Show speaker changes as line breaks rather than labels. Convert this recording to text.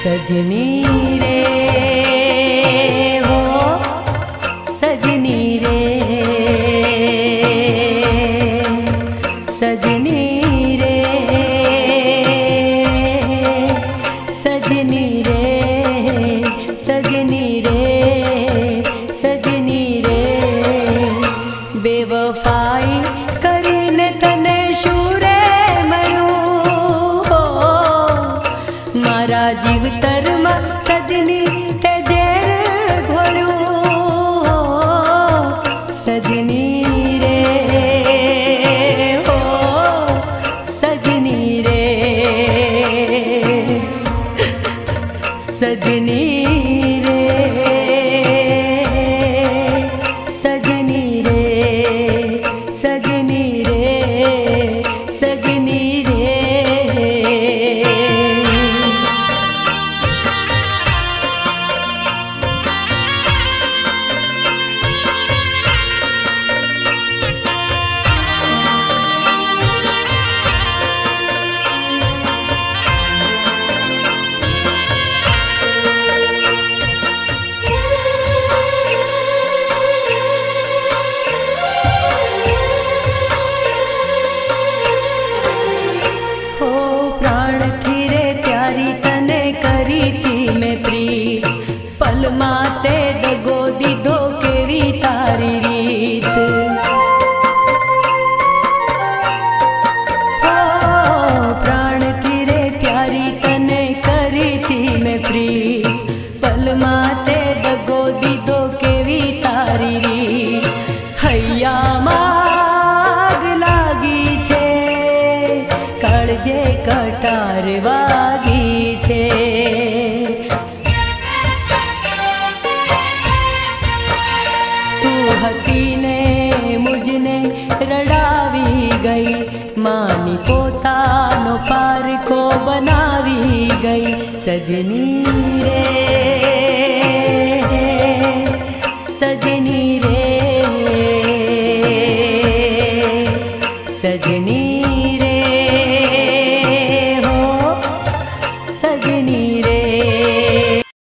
सजनी रे हो सजनी रे सजनी रे सजनी रे सजनी रे सजनी रे बेवफाई करीने तने शूरे मरू हो मारा जीवतर में सजनी ते जेर घोलू सजनी रे हो सजनी रे सजनी रे सजनी रे सजनी रे सजनी रे माते दगो दीधो केवी तारी रीत ओ प्राण की रे प्यारी तने करी थी मैं प्रीत पल माते दगो दीधो केवी तारी रीत हैया माग लागी छे काळजे कटार वागी छे हसीने मुझने रड़ावी गई मानी पोतानो पार को बनावी गई सजनी रे सजनी